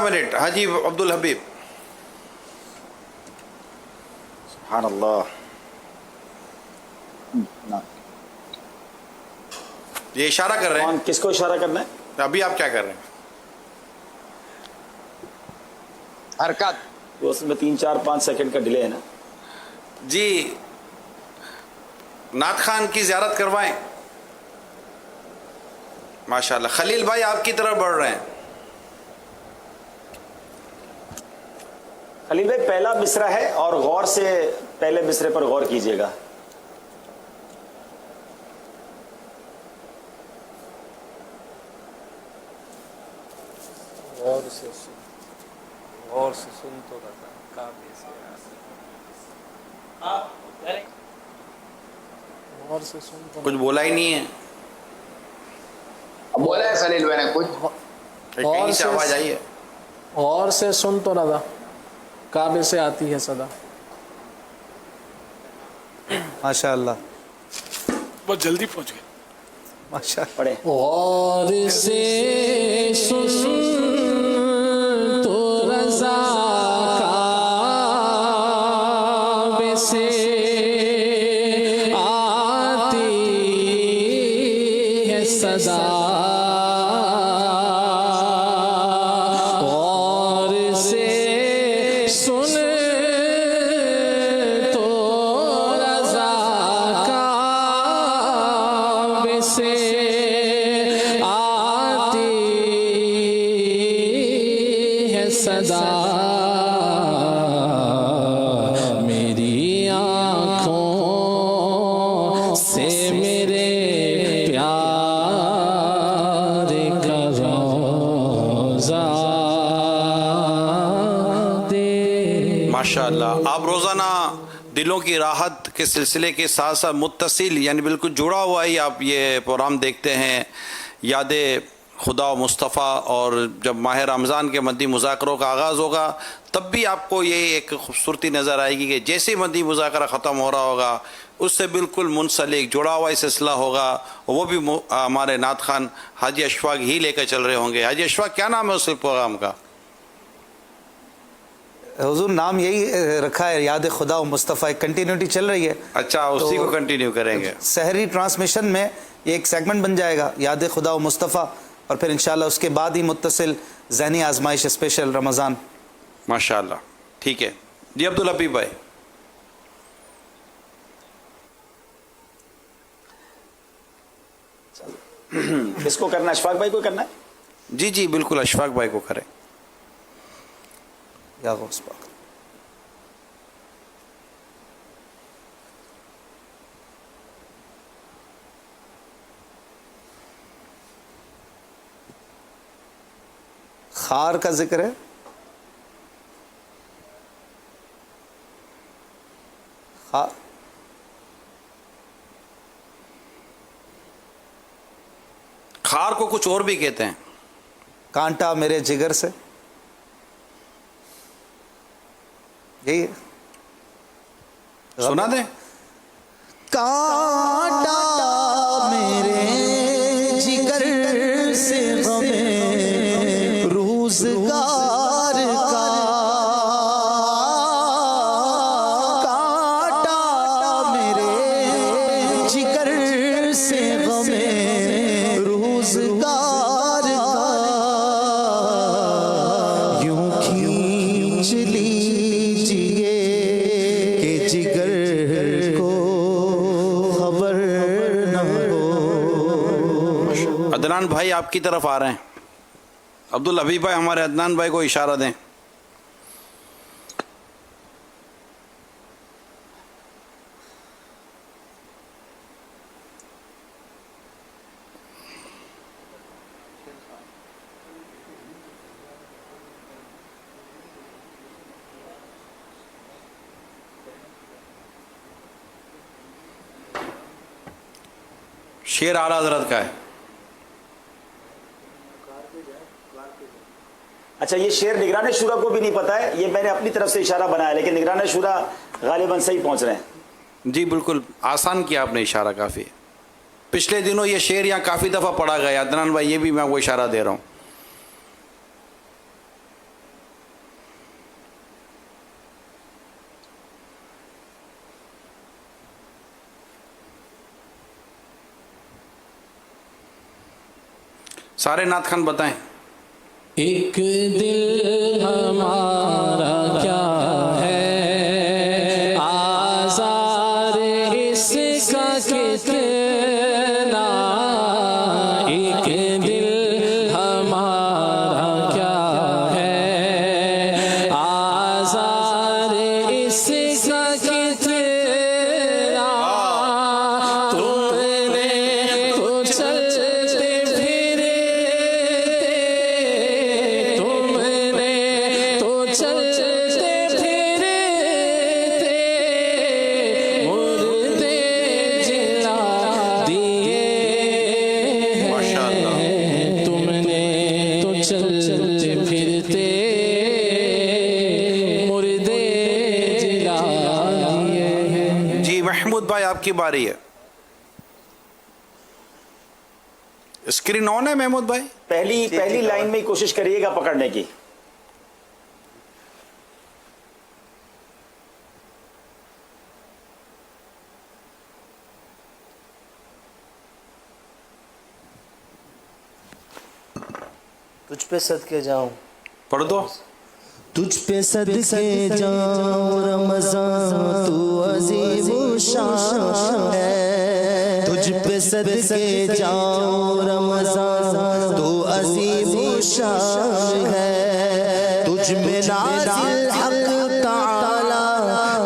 Minute حاجی عبد الحبیب. سبحان اللہ. یہ اشارہ کر رہے ہیں. کس کو اشارہ کرنا ہے؟ ابھی آپ کیا کر رہے ہیں؟ حرکات. اس میں 3-4-5 سیکنڈ کا ڈیلے ہے نا. جی نعت خان کی زیارت کروائیں. ماشاءاللہ. خلیل بھائی آپ کی طرف بڑھ رہے ہیں. خلیل بھائی پہلا مصرع ہے اور غور سے پہلے مصرے پر غور کیجئے گا. غور سے سن تو رہا کافی سے غور سے سن تو کچھ بولا ہی نہیں ہے. بولا ہے خلیل بھائی نے کچھ. کہیں سے آواز آئی ہے. غور سے سن تو رہا کعبے سے آتی ہے صدا. ماشاء اللہ. بہت جلدی پہنچ گئے. ماشاء اللہ. پڑھے. غور سے سن تو رضا کعبے سے آتی ہے صدا. غور سے سن تو رضا کعبے سے آتی ہے صدا. میری آنکھوں سے میرے پیار کا روزہ دے. ماشاءاللہ. آپ روزانہ دلوں کی راحت کے سلسلے کے ساتھ ساتھ متصل یعنی بالکل جڑا ہوا ہی آپ یہ پروگرام دیکھتے ہیں یاد خدا و مصطفیٰ. اور جب ماہ رمضان کے مدی مذاکروں کا آغاز ہوگا تب بھی آپ کو یہ ایک خوبصورتی نظر آئے گی کہ جیسے مدی مذاکرہ ختم ہو رہا ہوگا اس سے بالکل منسلک جڑا ہوا سلسلہ ہوگا. وہ بھی ہمارے نعت خان حاجی اشفاق ہی لے کر چل رہے ہوں گے. حاجی اشفاق کیا نام ہے اس پروگرام کا؟ حضور نام یہی رکھا ہے یاد خدا و مصطفیٰ. کنٹینیوٹی چل رہی ہے. اچھا اسی کو کنٹینیو کریں گے. سحری ٹرانسمیشن میں یہ ایک سیگمنٹ بن جائے گا یاد خدا و مصطفیٰ اور پھر انشاءاللہ اس کے بعد ہی متصل ذہنی آزمائش اسپیشل رمضان. ماشاءاللہ. ٹھیک ہے جی عبد الحبیب بھائی. کس کو کرنا ہے؟ اشفاق بھائی کو کرنا ہے. جی جی بالکل اشفاق بھائی کو کریں. یا غوث پاک. خار کا ذکر ہے. خار خار کو کچھ اور بھی کہتے ہیں. کانٹا میرے جگر سے. یہی ہے. سنا دیں. کانٹا میرے جگر سے غمے روزگار کا. کانٹا میرے جگر سے غمے روزگار کا. یوں کھینچ لیجئے کہ جگر کو خبر نہ ہو. عدنان بھائی آپ کی طرف آ رہے ہیں. عبد الحبیب بھائی ہمارے عدنان بھائی کو اشارہ دیں. شعر اعلیٰ حضرت کا ہے. اچھا یہ شعر نگران شورا کو بھی نہیں پتا ہے. یہ میں نے اپنی طرف سے اشارہ بنایا لیکن نگران شورا غالباً صحیح پہنچ رہے ہیں. جی بالکل آسان کیا آپ نے اشارہ کافی. پچھلے دنوں یہ شعر یہاں کافی دفعہ پڑھا گیا. عدنان بھائی یہ بھی میں وہ اشارہ دے رہا ہوں. سارے نعت خان بتائیں. ایک دل ہمارا کیا ہے آزار اس کا کتنا، ایک دل ہمارا کیا ہے آزار اس کا کتنا، تم نے تو چلتے پھرتے، تم نے تو چلتے پھرتے مردے جلا دیے ماشاءاللہ. ہیں، تم نے تو چلتے پھرتے مردے جلا دیے ہیں. جی محمود بھائی آپ کی باری ہے. اسکرین آن ہے محمود بھائی؟ پہلی لائن میں ہی کوشش کریے گا پکڑنے کی. تجھ پہ صدقے جاؤں، پڑھ دو. تجھ پہ صدقے جاؤں رمضان تو عظیم الشان ہے، تجھ پہ صدقے جاؤں رمضان تو عظیم الشان ہے، تجھ میں نازل حق تعالی،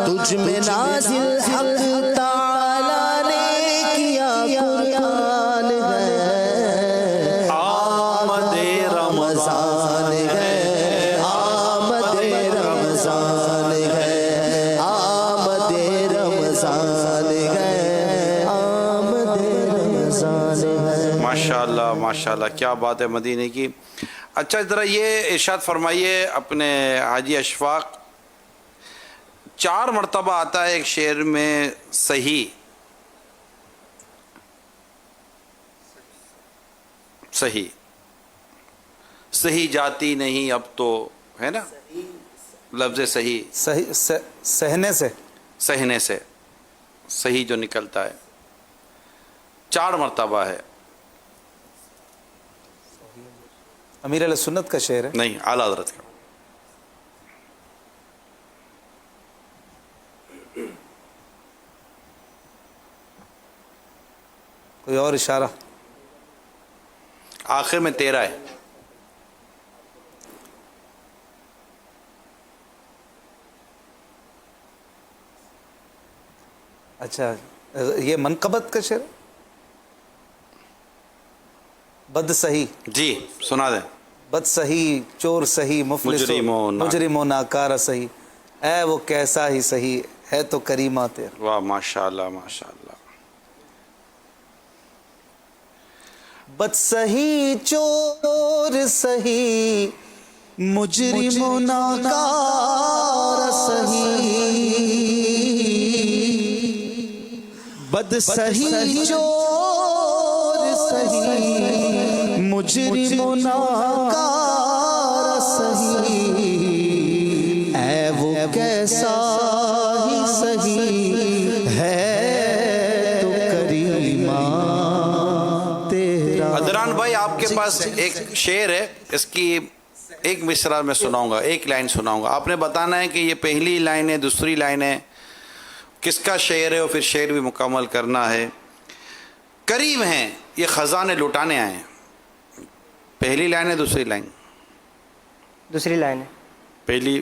تجھ میں نازل حق تعالی نے کیا قرآن ہے، آمد رمضان ہے، آمد رمضان ہے، آمد رمضان ہے، آمد رمضان ہے. ماشاءاللہ ماشاءاللہ کیا بات ہے مدینے کی. اچھا ذرا یہ ارشاد فرمائیے اپنے حاجی اشفاق، 4 مرتبہ آتا ہے ایک شعر میں صحیح، صحیح صحیح جاتی نہیں اب تو، ہے نا لفظ صحیح، صحیح سہنے سے سہنے سے صحیح جو نکلتا ہے 4 مرتبہ ہے. امیر علیہ سنت کا شعر ہے. نہیں اعلیٰ حضرت کا. کوئی اور اشارہ؟ آخر میں 13 ہے. اچھا یہ منقبت کا شعر، بد صحیح، جی سنا دیں. بد صحیح، چور صحیح، مفلس مجرم و ناکارہ صحیح، اے وہ کیسا ہی صحیح ہے تو کریمہ تیرا. واہ ماشاءاللہ ماشاءاللہ. بد صحیح، چور صحیح، مجرم و ناکارہ صحیح، بد صحیح، چور صحیح، مجرم و ناکارہ صحیح، اے وہ کیسا ہی صحیح ہے تو کریمہ تیرا. عدنان بھائی آپ کے پاس ایک شعر ہے، اس کی ایک مصرع میں سناؤں گا، ایک لائن سناؤں گا، آپ نے بتانا ہے کہ یہ پہلی لائن ہے دوسری لائن ہے کس کا شعر ہے، اور پھر شعر بھی مکمل کرنا ہے. کریم ہیں یہ خزانے لٹانے آئے ہیں. پہلی لائن ہے دوسری لائن؟ دوسری لائن ہے. پہلی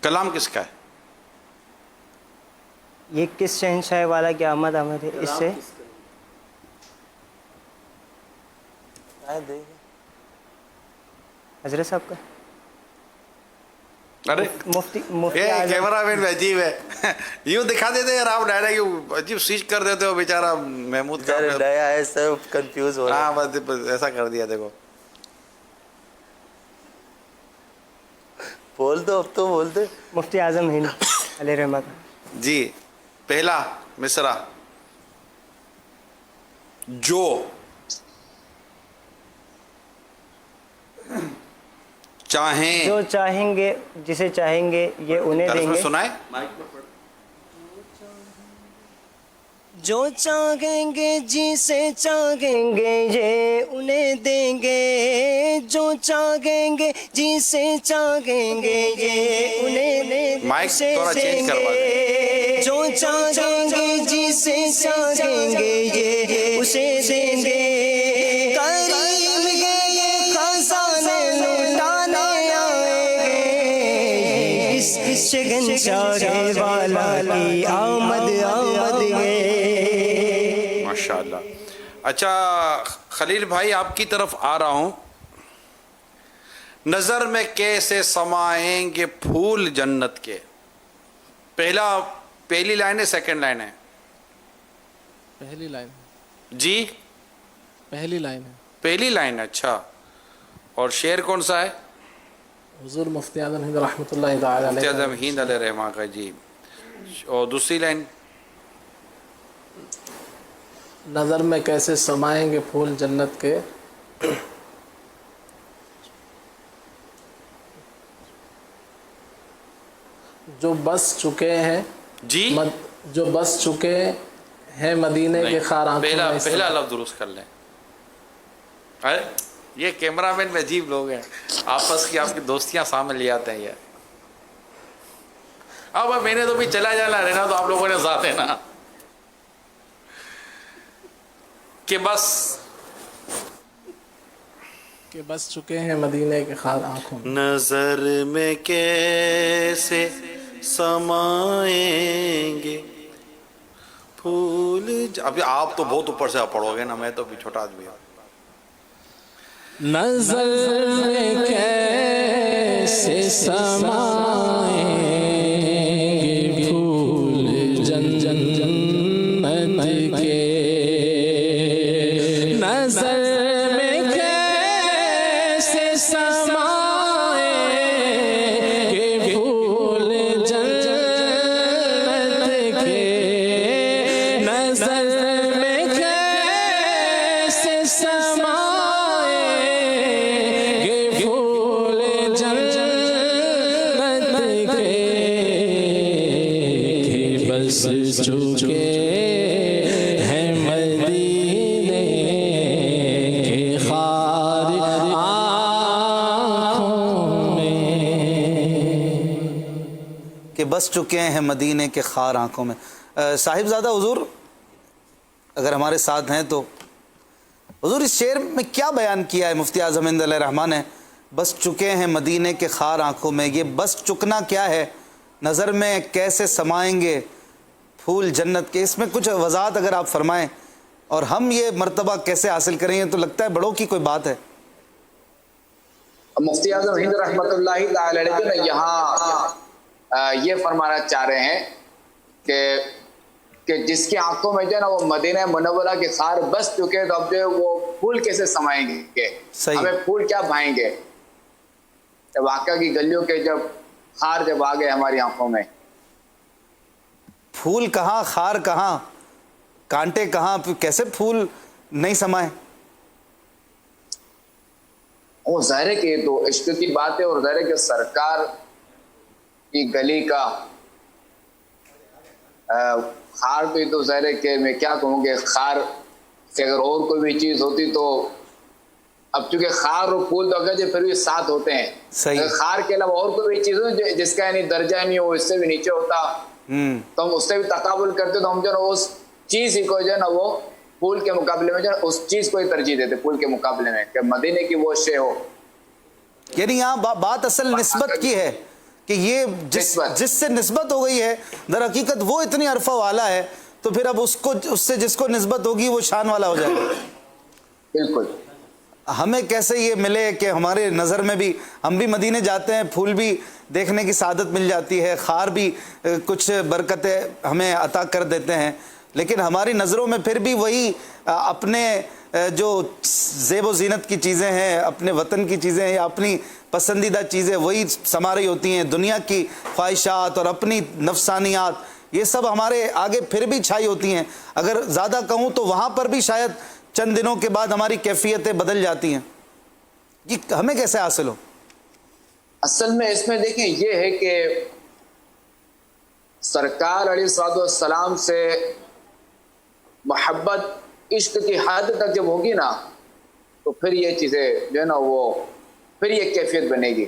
کلام کس کا ہے؟ یہ کس شہنشاہ والا کہ احمد احمد ہے، اس سے حضرت صاحب کا. ارے مفتی یہ اعظم. کیمرہ مین میں عجیب ہے، یوں دکھا دیتے یار آپ ڈائریکٹ عجیب سوئچ کر دیتے ہو بیچارہ محمود کا. نیا ہے سب کنفیوز ہو رہا ہاں بس ایسا کر دیا دیکھو. بول دو، اب تو بول دے. مفتی اعظم ہند علیہ رحمہ کا. جی پہلا مصرع، جو चाहें जो चाहेंगे जिसे चाहेंगे ये उन्हें दरस में देंगे सुनाए जो चाहेंगे जिसे चाहेंगे ये उन्हें देंगे जो चाहेंगे जिसे चाहेंगे ये उन्हें माइक थोड़ा चेंज करवा दें। जो चाहेंगे जिसे चाहेंगे ये उसे देंगे करीम है ये खजाने लुटाने आएंगे इस शहंशाह वाला की आमद आमद है। माशाअल्लाह। अच्छा खलील भाई आपकी तरफ आ रहा हूं। नजर में कैसे समाएंगे फूल जन्नत के, पहली लाइन है सेकंड लाइन है पहली लाइन जी? पहली लाइन है पहली लाइन है। अच्छा, और शेर कौन सा है? हुजूर मुफ्ती आज़म हिंद रहमतुल्लाहि ताला मुफ्ती अलैह। आज़म हिंद अलैहि रहमा का जी। और दूसरी लाइन नज़र में कैसे समाएंगे फूल जन्नत के, जो बस चुके हैं जी? जो बस चुके हैं मदीने के खार आंखों पहला में पहला लफ्ज दुरुस्त कर लें। अरे ये कैमरामैन में अजीब लोग हैं, आपस की आपकी दोस्तियां सामने ले आते हैं ये। अब मैंने तो भी चला जाना रहना, तो आप लोगों ने साथ है ना कि बस चुके हैं मदीने के खार आंखों में। नजर में कैसे समाएंगे फूल। अभी आप तो बहुत ऊपर से आप पढ़ोगे ना, मैं तो अभी छोटा आदमी हूँ। नजर में कैसे समाएंगे फूल जन्नत के, नजर में कैसे समाएंगे फूल जन्नत के, नजर में कैसे समाएंगे फूल जन्नत के, बस चुके हैं मदीने के खार आँखों में, कि बस चुके हैं मदीने के खार आंखों में। साहिबजादा हुजूर अगर हमारे साथ हैं तो हुजूर इस शेर में क्या बयान किया है मुफ्ती आज़म हिंद अलैहि रहमा ने? बस चुके हैं मदीने के खार आंखों में, ये बस चुकना क्या है? नज़र में कैसे समाएंगे फूल जन्नत के, इसमें कुछ वजाहत अगर आप फरमाएं, और हम ये मर्तबा कैसे हासिल करेंगे? तो लगता है बड़ों की कोई बात है। मुफ्ती आज़म हिंद रहमतुल्लाहि ताला अलैह ने यहाँ ये फरमाना चाह रहे हैं कि जिसकी आंखों में जो है ना वो मदीना मुनव्वरा के खार बस चुके, तो अब जो है वो फूल कैसे समाएंगे, सही। हमें फूल क्या भाएंगे? जब वाक़या की गलियों के जब खार जब आ गए हमारी आंखों में, फूल कहाँ, खार कहाँ, कांटे कहाँ, कैसे फूल नहीं समाए? वो ज़ाहिर है कि ये तो इश्क की बात है, और ज़ाहिर है कि सरकार की गली का खार तो ज़ाहिर है कि मैं क्या कहूँगी, खार से अगर और कोई भी चीज़ होती तो, अब चूंकि खार और फूल तो अगर जो फिर भी साथ होते हैं, सही। अगर खार के अलावा और कोई भी चीज़ हो जिसका यानी दर्जा नहीं हो, इससे भी नीचे होता, तो हम उससे भी तकाबुल करते, तो हम जो है उस चीज़ को जो है ना वो फूल के मुकाबले में जो है उस चीज़ को ही तरजीह देते फूल के मुकाबले में, कि मदीने की वो शे हो। यानी यहाँ बात असल निस्बत की है कि ये जिससे निस्बत हो गई है दर हकीकत वो इतनी अरफा वाला है, तो फिर अब उससे जिसको निस्बत होगी वो शान वाला हो जाएगा। बिल्कुल। हमें कैसे ये मिले कि हमारे नज़र में भी, हम भी मदीने जाते हैं, फूल भी देखने की सादत मिल जाती है, खार भी कुछ बरकतें हमें अता कर देते हैं, लेकिन हमारी नज़रों में फिर भी वही अपने जो ज़ेब ज़ीनत की चीज़ें हैं, अपने वतन की चीज़ें हैं या अपनी पसंदीदा चीज़ें वही समा रही होती हैं। दुनिया की ख्वाहिशात और अपनी नफसानियात ये सब हमारे आगे फिर भी छाई होती हैं। अगर ज़्यादा कहूँ तो वहाँ पर भी शायद चंद दिनों के बाद हमारी कैफियतें बदल जाती हैं। ये हमें कैसे हासिल हो? असल में इसमें देखें ये है कि सरकार अलैहिस्सलाम से मोहब्बत इश्क की हद तक जब होगी ना तो फिर ये चीज़ें जो है ना वो फिर ये कैफियत बनेगी।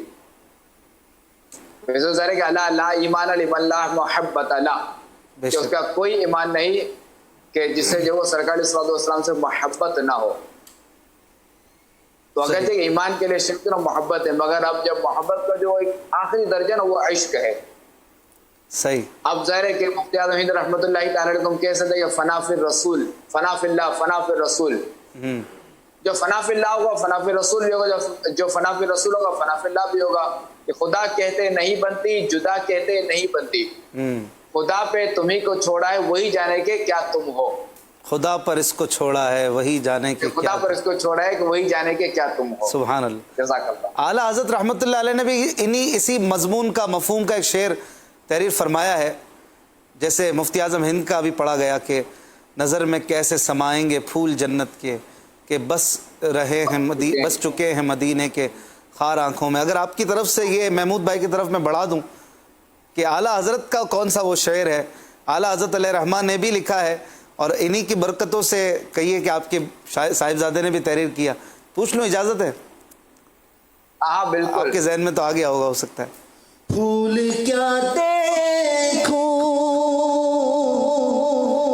वैसे ज़रा कि अल्लाह ला ईमान लिमल्ला मोहब्बत अल्लाह, कि उसका कोई ईमान नहीं कि जिससे जो वो सरकार अलैहिस्सलाम से मोहब्बत ना हो। तो अगर जो ईमान के लिए शिर्क ना मोहब्बत है, मगर अब जब मोहब्बत का जो एक आखिरी दर्जा ना वो इश्क है। सही। अब ज़ाहिर है कि मुफ्ती आज़म हिंद रहमतुल्लाहि तआला अलैह तुम कह सकते हैं फना फिर रसूल, फना फिल्लाह, फना फिर रसूल। जो फना फिल्लाह होगा फना फिर रसूल भी होगा, जो फना फिर रसूल होगा फना फिल्लाह भी होगा। कि खुदा कहते नहीं बनती, जुदा कहते नहीं बनती, खुदा पे तुम्ही को छोड़ा है वही जाने के क्या तुम हो। खुदा पर इसको छोड़ा है वही जाने के खुदा पर इसको छोड़ा है कि वही जाने के क्या तुम हो। सुभान अल्लाह। जज़ाकल्लाह। आला हज़रत रहमतुल्लाह अलैह ने भी इसी मजमून का मफहूम का एक शेर तहरीर फरमाया है, जैसे मुफ्ती आज़म हिंद का भी पढ़ा गया कि नज़र में कैसे समाएंगे फूल जन्नत के बस रहे हैं बस चुके हैं मदीने के खार आंखों में। अगर आपकी तरफ से ये महमूद भाई की तरफ मैं बढ़ा दूं कि आला हज़रत का कौन सा वो शेर है, आला हज़रत अलैहि रहमान ने भी लिखा है और इन्हीं की बरकतों से कहिए कि आपके साहिबजादे ने भी तहरीर किया। पूछ लो, इजाज़त है? हाँ बिल्कुल। आपके जहन में तो आ गया होगा, हो सकता है। फूल क्या देखूं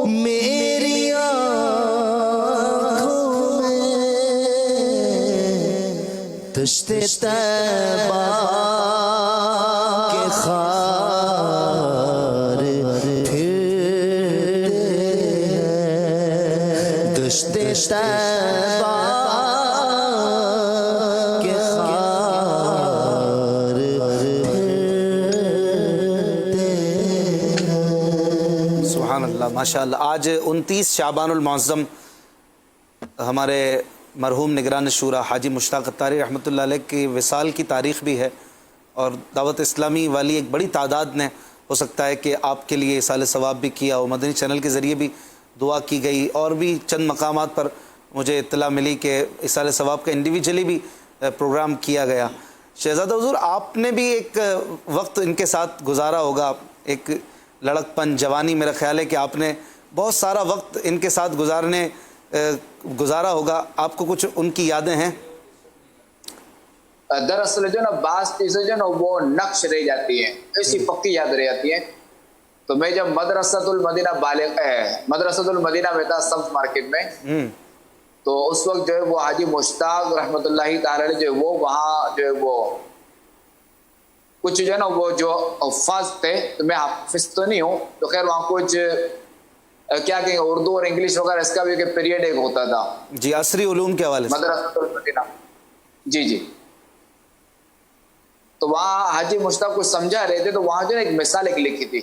मेरी आँखों में, दश्ते तैबा के खार फिरते हैं, दश्ते तैबा के खार सुभान अल्लाह, माशाअल्लाह। आज 29 शाबानुल मुअज़्ज़म हमारे मरहूम निगरान शूरा हाजी मुश्ताक अत्तारी रहमतुल्लाह अलैह की विसाल की तारीख़ भी है और दावत इस्लामी वाली एक बड़ी तादाद ने हो सकता है कि आपके लिए इसाल सवाब भी किया हो, मदनी चैनल के ज़रिए भी दुआ की गई और भी चंद मकामात पर मुझे इत्तला मिली कि इसाल सवाब का इंडिविजुअली भी प्रोग्राम किया गया। शहज़ादा हुज़ूर, आपने भी एक वक्त इनके साथ गुजारा होगा, एक लड़कपन जवानी, मेरा ख्याल है कि आपने बहुत सारा वक्त इनके साथ गुजारा होगा। आपको कुछ उनकी यादें हैं? दरअसल जो ना बास चीज़ें जो ना वो नक्श रह जाती हैं, ऐसी पक्की याद रह जाती हैं। तो मैं जब मदरसतुल मदीना में था सब्ज़ मार्केट में, तो उस वक्त जो है वो हाजी मुश्ताक रहमतुल्लाहि तआला अलैह जो है वो वहाँ जो है वो कुछ जो है ना वो जो अल्फाज थे, तो मैं हाफिज तो नहीं हूँ, तो खैर वहाँ कुछ क्या कहेंगे उर्दू और इंग्लिश वगैरह इसका भी एक पीरियड एक होता था जी, असरी उलूम के हवाले से। मदरसतुल मदीना, जी जी। तो वहाँ हाजी मुश्ताक कुछ समझा रहे थे, तो वहाँ जो है एक मिसाल एक लिखी थी,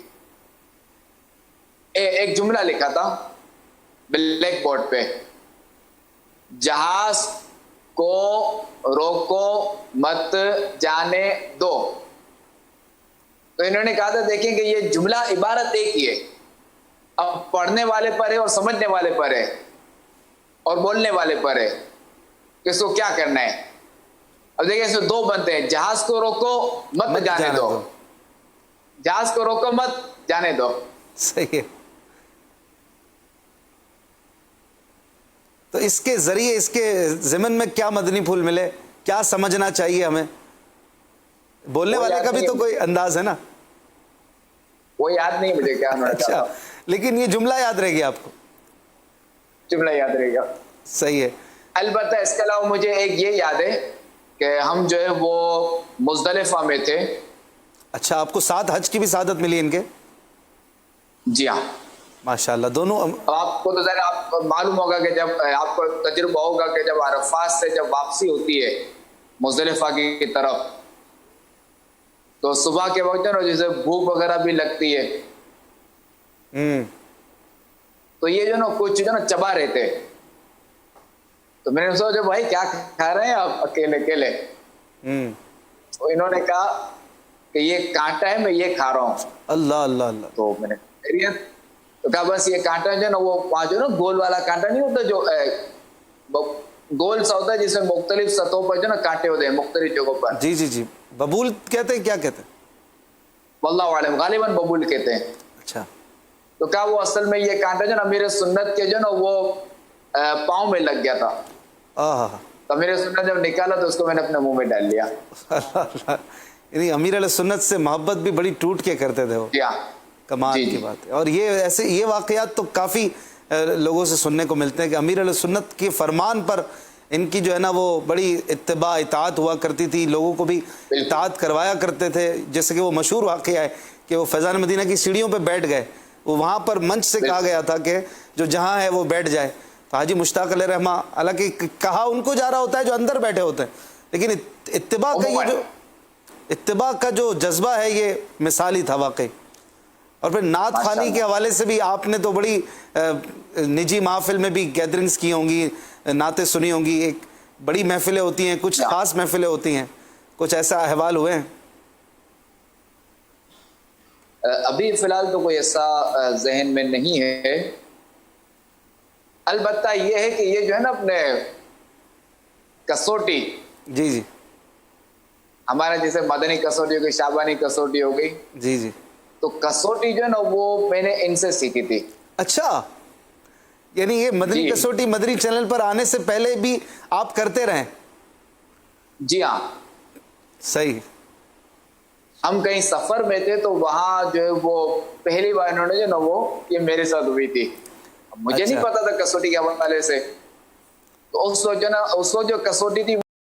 एक जुमला लिखा था ब्लैक बोर्ड पे, जहाज को रोको मत जाने दो। तो इन्होंने कहा था देखें कि ये जुमला इबारत एक ही है, अब पढ़ने वाले पर है और समझने वाले पर है और बोलने वाले पर है कि इसको क्या करना है। अब देखिए इसमें दो बनते हैं, जहाज को रोको मत जाने दो, जहाज को रोको मत जाने दो। सही है। तो इसके जरिए इसके ज़िमन में क्या मदनी फूल मिले, क्या समझना चाहिए हमें? बोलने वाले का भी तो कोई अंदाज है ना? वो याद नहीं मुझे क्या। अच्छा, लेकिन ये जुमला याद रह गया आपको? जुमला याद रहेगा। सही है। अलबत्ता इसके अलावा मुझे एक ये याद है कि हम जो है वो मुज़दलिफ़ा में थे। अच्छा, आपको 7 हज की भी सादत मिली इनके? जी हाँ माशाल्लाह। दोनों आपको तो ज़रा आपको मालूम होगा कि जब आपको तजुर्बा होगा कि जब अरफात से जब वापसी होती है मुज़दलिफ़ा की तरफ, तो सुबह के वक्त ना जैसे भूख वगैरह भी लगती है, तो ये जो ना कुछ जो ना चबा रहे थे, तो मैंने सोचा भाई क्या खा रहे हैं आप अकेले अकेले? तो इन्होंने कहा कि ये कांटा है, मैं ये खा रहा हूँ। अल्लाह अल्लाह अल्लाह। तो मैंने तो कहा बस ये कांटा जो ना वो वहाँ जो ना गोल वाला कांटा नहीं होता जो गोल सा होता है जिसमें मुख्तलिफ सतहों पर जो ना कांटे होते हैं मुख्तलिफ जगहों पर। जी जी जी, बबूल कहते हैं, क्या कहते हैं? वल्लाहु आलम, गालिबन बबूल कहते हैं। अच्छा, तो क्या वो असल में ये कांटा जो ना अमीर सुन्नत के जो ना वो पाँव में लग गया था। आहा, तो अमीर सुन्नत जब निकाला तो उसको मैंने अपने मुंह में डाल लिया। यानी अमीर अल सुन्नत से मोहब्बत भी बड़ी टूट के करते थे वो। जी हाँ, कमाल जी, की जी। बात है। और ये ऐसे ये वाकयात तो काफ़ी लोगों से सुनने को मिलते हैं कि अमीर अल सुन्नत के फरमान पर इनकी जो है ना वो बड़ी इत्तिबा इताअत हुआ करती थी, लोगों को भी इताअत करवाया करते थे। जैसे कि वो मशहूर वाक़या है कि वो फैज़ान मदीना की सीढ़ियों पे बैठ गए, वो वहाँ पर मंच से कहा गया था कि जो जहाँ है वो बैठ जाए। तो हाजी मुश्ताक अलैह रहमा, हालांकि कहा उनको जा रहा होता है जो अंदर बैठे होते हैं, लेकिन इत्तिबा का ये जो इत्तिबा का जो जज्बा है ये मिसाली था वाकई। और फिर नात खानी के हवाले से भी आपने तो बड़ी निजी महफिल में भी गैदरिंग्स की होंगी, नातें सुनी होंगी, एक बड़ी महफिलें होती हैं, कुछ ख़ास महफिलें होती हैं, कुछ ऐसा अहवाल हुए हैं? अभी फिलहाल तो कोई ऐसा जहन में नहीं है। अलबत्ता ये है कि ये जो है ना अपने कसौटी, जी जी हमारे जैसे मदनी कसौटी हो गई, शाबानी कसौटी हो गई, जी जी। तो कसौटी जो है ना वो मैंने इनसे सीखी थी। अच्छा, यानी ये मदनी जी। कसौटी मदनी चैनल पर आने से पहले भी आप करते रहे? जी हाँ, सही। हम कहीं सफर में थे तो वहां जो है वो पहली बार इन्होंने जो ना वो ये मेरे साथ हुई थी। मुझे नहीं अच्छा। पता था कसौटी के हवाले से। तो उस वक्त जो कसौटी थी